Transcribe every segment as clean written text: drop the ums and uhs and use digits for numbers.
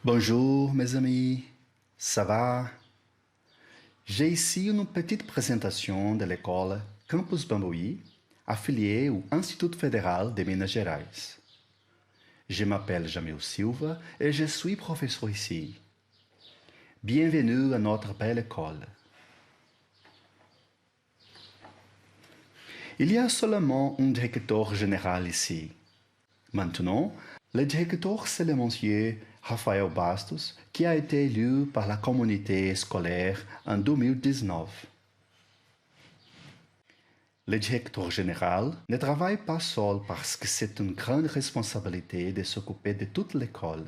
Bonjour mes amis, ça va? J'ai ici une petite présentation de l'école Campus Bambuí, affiliée au Instituto Fédéral de Minas Gerais. Je m'appelle Jamil Silva et je suis professeur ici. Bienvenue à notre belle école. Il y a seulement un directeur général ici. Maintenant, le directeur c'est le monsieur Rafael Bastos, qui a été élu par la communauté scolaire en 2019. Le directeur général ne travaille pas seul parce que c'est une grande responsabilité de s'occuper de toute l'école.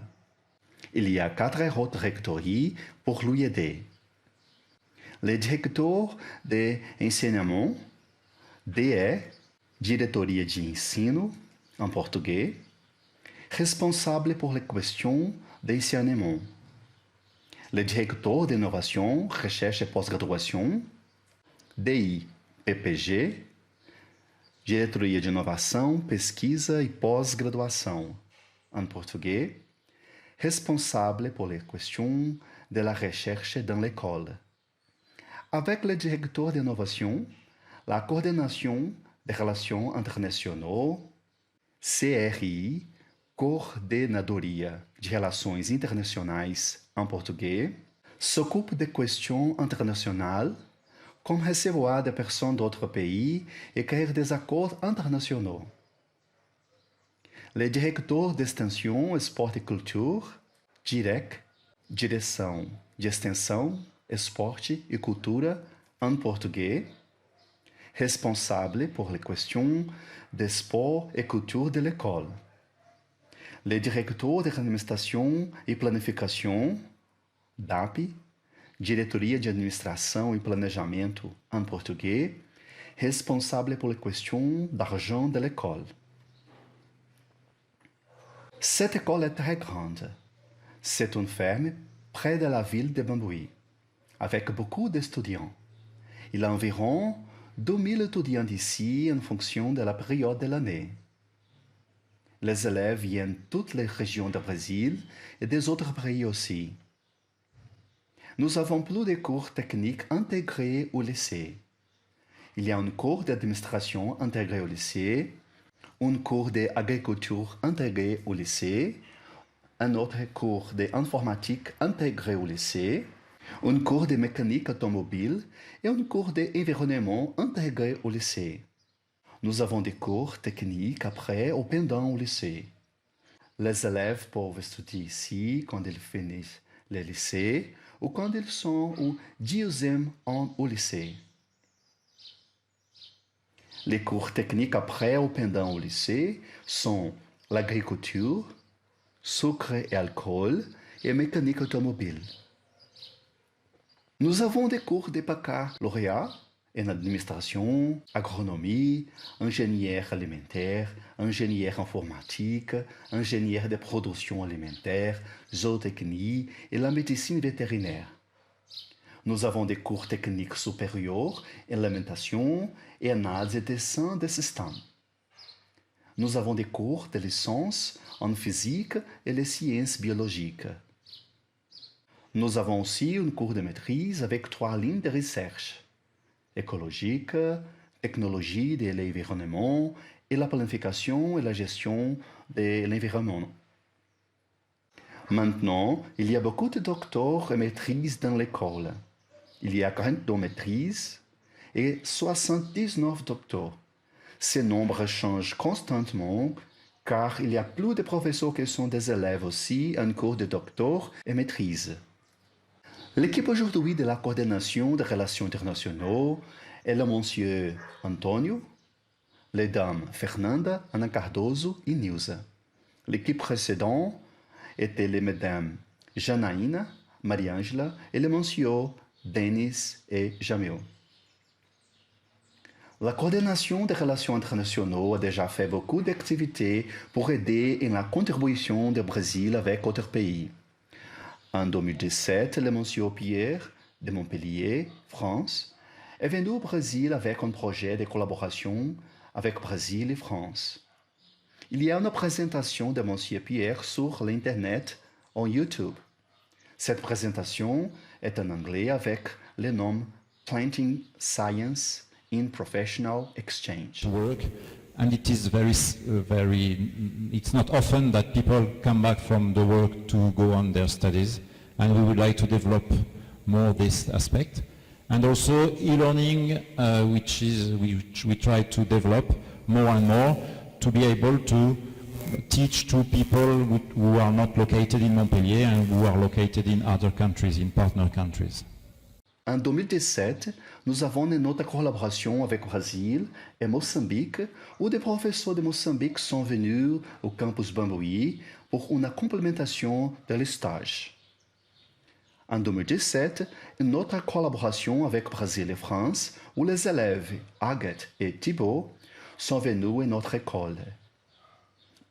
Il y a 4 autres rectories pour lui aider. Le directeur de enseignement, DE, Diretoria de Ensino, en português, responsable pour les questions d'enseignement. Le directeur d'innovation, recherche et pós-graduação, DI, PPG, Diretoria de Inovação, Pesquisa e Pós-Graduação, en português, responsable pour les questions de la recherche dans l'école. Avec le directeur d'innovation, la coordination des relations internationales, CRI, Coordenadoria de Relações Internacionais, em português, s'occupe de questions internationales, comme recevoir des personnes d'autres pays et créer des accords internationaux. Le directeur d'Extensão, Esporte e Cultura, DIREC, Direção de Extensão, Esporte e Cultura, em português, responsable pour les questions de sport et culture de l'école. Le directeur de Administração e Planificação, DAP, Diretoria de Administração e Planejamento, em português, responsable pour les questions d'argent de l'école. Cette école est très grande. C'est une ferme près de la ville de Bambuí, avec beaucoup d'étudiants. Il y a environ 2000 étudiants ici en fonction de la période de l'année. Les élèves viennent de toutes les régions du Brésil et des autres pays aussi. Nous avons plus de cours techniques intégrés au lycée. Il y a un cours d'administration intégré au lycée, un cours d'agriculture intégré au lycée, un autre cours d'informatique intégré au lycée, un cours de mécanique automobile et un cours d'environnement intégré au lycée. Nous avons des cours techniques après ou pendant au lycée. Les élèves peuvent étudier ici quand ils finissent le lycée ou quand ils sont au 10e an au lycée. Les cours techniques après ou pendant au lycée sont l'agriculture, sucre et alcool et mécanique automobile. Nous avons des cours de baccalauréat en administration, agronomie, ingénieur alimentaire, ingénieur informatique, ingénieur de production alimentaire, zootechnie et la médecine vétérinaire. Nous avons des cours techniques supérieurs en alimentation et analyse et dessin des systèmes. Nous avons des cours de licence en physique et les sciences biologiques. Nous avons aussi un cours de maîtrise avec 3 lignes de recherche: écologique, technologie de l'environnement et la planification et la gestion de l'environnement. Maintenant, il y a beaucoup de docteurs et maîtrises dans l'école. Il y a 42 maîtrises et 79 docteurs. Ce nombre change constamment car il y a plus de professeurs qui sont des élèves aussi en cours de docteur et maîtrise. L'équipe aujourd'hui de la coordination des relations internationales est le monsieur Antonio, les dames Fernanda, Ana Cardoso et Nilza. L'équipe précédente était les mesdames Janaína, Mariângela et les messieurs Denis et Jamil. La coordination des relations internationales a déjà fait beaucoup d'activités pour aider en la contribution du Brésil avec d'autres pays. En 2017, le monsieur Pierre, de Montpellier, France, est venu au Brésil avec un projet de collaboration avec Brésil et France. Il y a une présentation de monsieur Pierre sur l'Internet en YouTube. Cette présentation est en anglais avec le nom Planting Science in Professional Exchange. Work, and it is it's not often that people come back from the work to go on their studies, and we would like to develop more this aspect. And also e-learning, which we try to develop more and more to be able to teach to people who are not located in Montpellier and who are located in other countries, in partner countries. En 2017, nous avons une autre collaboration avec le Brésil et Moçambique, où des professeurs de Moçambique sont venus au campus Bambouí pour une complémentation de stage. En 2017, une autre collaboration avec Brésil et France, où les élèves Agathe et Thibault sont venus à notre école.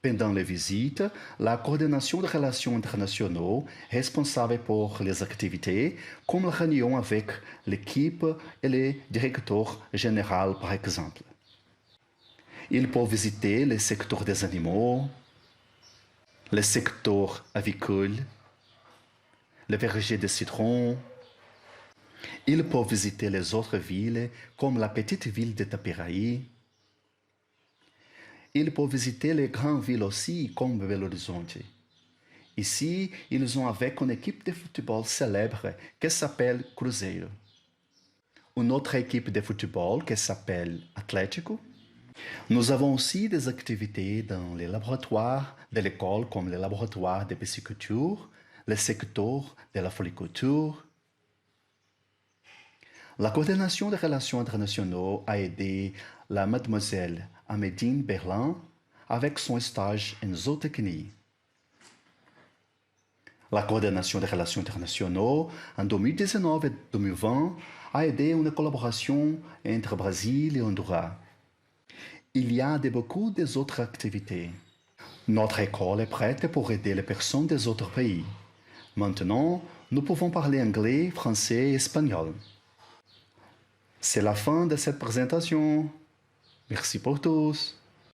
Pendant les visites, la coordination de relations internationales responsable pour les activités, comme la réunion avec l'équipe et le directeur général, par exemple. Ils peuvent visiter le secteur des animaux, le secteur avicole, le verger de citron. Ils peuvent visiter les autres villes, comme la petite ville de Tapiraí. Ils peuvent visiter les grandes villes aussi, comme Belo Horizonte. Ici, ils ont avec une équipe de football célèbre qui s'appelle Cruzeiro. Une autre équipe de football qui s'appelle Atlético. Nous avons aussi des activités dans les laboratoires de l'école, comme le laboratoire de pisciculture, le secteur de la floriculture. La coordination des relations internationales a aidé la mademoiselle Amédine Berlin avec son stage en zootechnie. La coordination des relations internationales en 2019 et 2020 a aidé une collaboration entre Brésil et Honduras. Il y a beaucoup d'autres activités. Notre école est prête pour aider les personnes des autres pays. Maintenant, nous pouvons parler anglais, français et espagnol. C'est la fin de cette présentation. Merci pour tous.